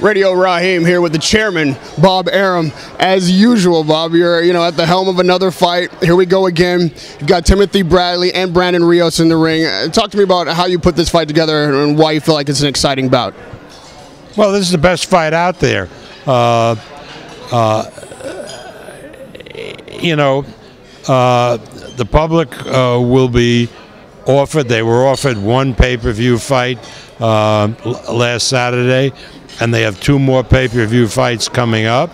Radio Raheem here with the chairman, Bob Arum. As usual, Bob, you're at the helm of another fight. Here we go again. You've got Timothy Bradley and Brandon Rios in the ring. Talk to me about how you put this fight together and why you feel like it's an exciting bout. Well, this is the best fight out there. The public will be offered. They were offered one pay-per-view fight last Saturday, and they have 2 more pay-per-view fights coming up.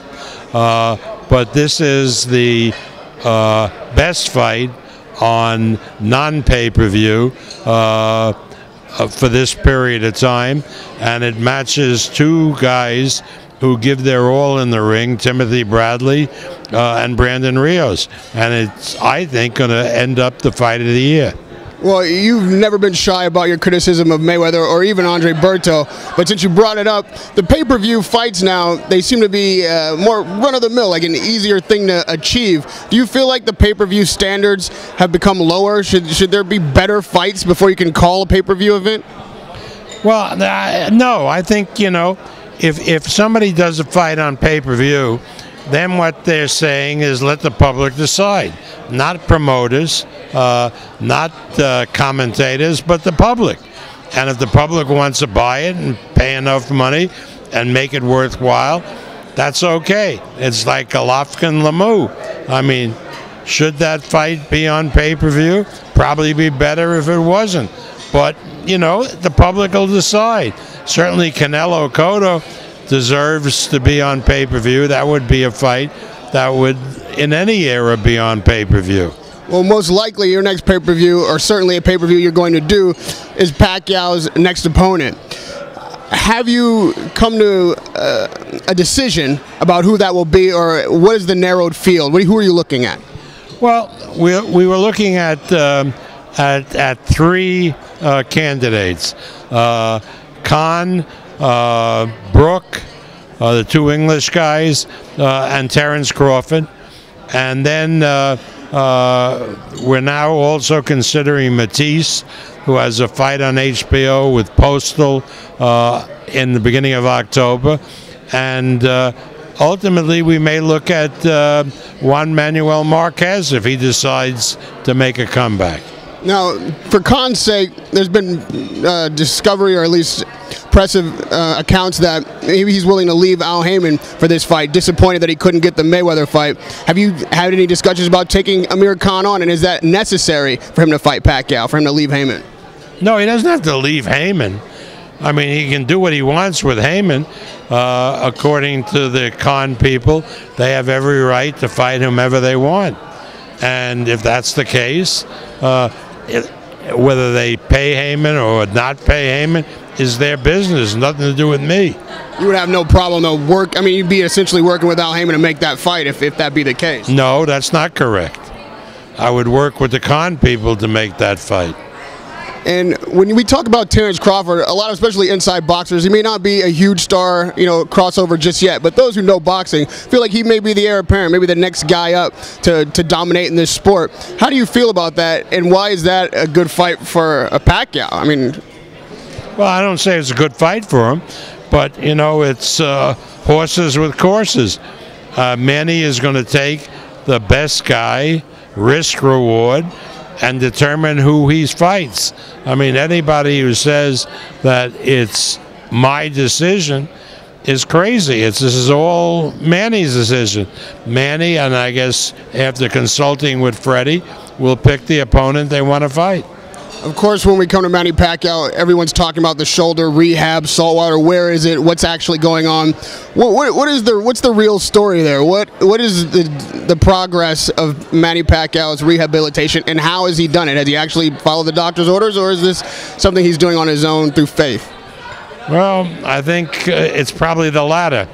But this is the best fight on non-pay-per-view for this period of time, and it matches 2 guys who give their all in the ring, Timothy Bradley and Brandon Rios. And it's, I think, going to end up the fight of the year. Well, you've never been shy about your criticism of Mayweather or even Andre Berto, but since you brought it up, the pay-per-view fights now, they seem to be more run-of-the-mill, like an easier thing to achieve. Do you feel like the pay-per-view standards have become lower? Should there be better fights before you can call a pay-per-view event? Well, no, I think, if somebody does a fight on pay-per-view, then what they're saying is let the public decide. Not promoters, not commentators, but the public. And if the public wants to buy it and pay enough money and make it worthwhile, that's okay. It's like Golovkin Lemieux. I mean, should that fight be on pay-per-view? Probably be better if it wasn't. But, the public will decide. Certainly Canelo Cotto deserves to be on pay-per-view. That would be a fight that would, in any era, be on pay-per-view. Well, most likely your next pay-per-view, or certainly a pay-per-view you're going to do, is Pacquiao's next opponent. Have you come to a decision about who that will be, or what is the narrowed field? Who are you looking at? Well, we were looking at 3 candidates. Khan, Brook, the 2 English guys, and Terence Crawford. And then we're now also considering Matisse, who has a fight on HBO with Postal in the beginning of October. And ultimately, we may look at Juan Manuel Marquez if he decides to make a comeback. Now, for Khan's sake, there's been discovery, or at least impressive accounts that maybe he's willing to leave Al Haymon for this fight, disappointed that he couldn't get the Mayweather fight. Have you had any discussions about taking Amir Khan on, and is that necessary for him to fight Pacquiao, for him to leave Haymon? No, he doesn't have to leave Haymon. I mean, he can do what he wants with Haymon. According to the Khan people, they have every right to fight whomever they want. And if that's the case, whether they pay Haymon or not pay Haymon is their business, nothing to do with me. You would have no problem, though, you'd be essentially working with Al Haymon to make that fight if that be the case. No, that's not correct. I would work with the Khan people to make that fight. And when we talk about Terence Crawford, a lot of, especially inside boxers, he may not be a huge star, crossover just yet, but those who know boxing feel like he may be the heir apparent, maybe the next guy up to dominate in this sport. How do you feel about that, and why is that a good fight for a Pacquiao? I mean, well, I don't say it's a good fight for him, but, it's horses with courses. Manny is going to take the best guy, risk-reward, and determine who he fights. I mean, anybody who says that it's my decision is crazy. This is all Manny's decision. Manny, and I guess after consulting with Freddie, will pick the opponent they want to fight. Of course, when we come to Manny Pacquiao, everyone's talking about the shoulder, rehab, saltwater. Where is it? What's actually going on? What's the real story there? What is the progress of Manny Pacquiao's rehabilitation, and how has he done it? Has he actually followed the doctor's orders, or is this something he's doing on his own through faith? Well, I think it's probably the latter.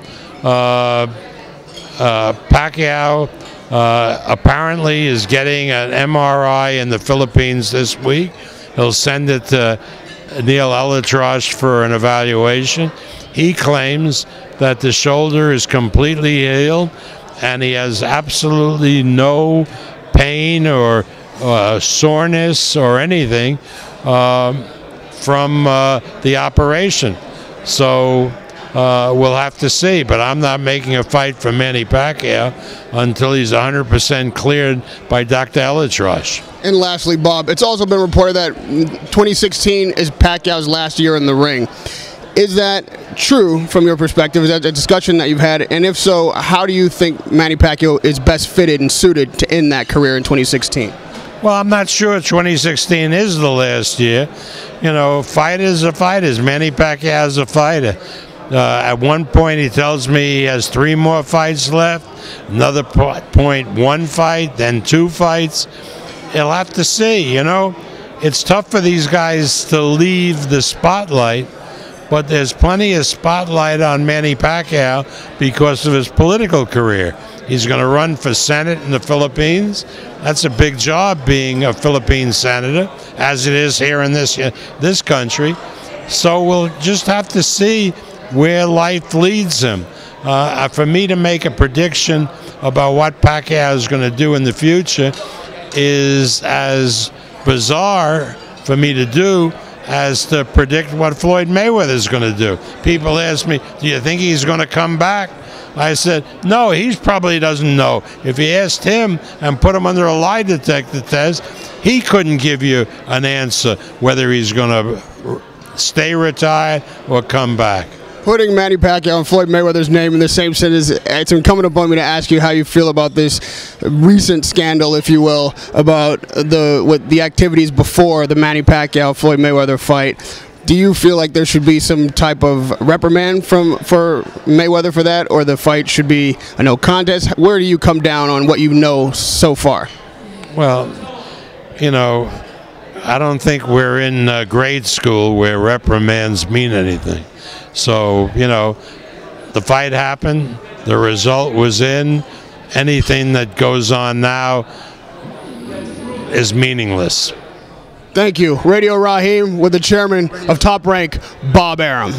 Pacquiao apparently is getting an MRI in the Philippines this week. He'll send it to Neil Elatrosh for an evaluation. He claims that the shoulder is completely healed, and he has absolutely no pain or soreness or anything from the operation. So we'll have to see. But I'm not making a fight for Manny Pacquiao until he's 100% cleared by Dr. Elitrosh. And lastly, Bob, it's also been reported that 2016 is Pacquiao's last year in the ring. Is that true from your perspective? Is that a discussion that you've had? And if so, how do you think Manny Pacquiao is best fitted and suited to end that career in 2016? Well, I'm not sure 2016 is the last year. You know, fighters are fighters. Manny Pacquiao is a fighter. At one point, he tells me he has 3 more fights left. Another point, 1 fight, then 2 fights. He'll have to see, you know. It's tough for these guys to leave the spotlight, but there's plenty of spotlight on Manny Pacquiao because of his political career. He's going to run for Senate in the Philippines. That's a big job, being a Philippine senator, as it is here in this country. So we'll just have to see where life leads him. For me to make a prediction about what Pacquiao is going to do in the future is as bizarre for me to do as to predict what Floyd Mayweather is going to do. People ask me, do you think he's going to come back? I said, no, he probably doesn't know. If you asked him and put him under a lie detector test, he couldn't give you an answer whether he's going to stay retired or come back. Putting Manny Pacquiao and Floyd Mayweather's name in the same sentence, it's incumbent upon me to ask you how you feel about this recent scandal, if you will, about the activities before the Manny Pacquiao-Floyd Mayweather fight. Do you feel like there should be some type of reprimand for Mayweather for that, or the fight should be a no contest? Where do you come down on what you know so far? Well, you know, I don't think we're in grade school where reprimands mean anything. So, you know, the fight happened, the result was in. Anything that goes on now is meaningless. Thank you. Radio Raheem with the chairman of Top Rank, Bob Arum.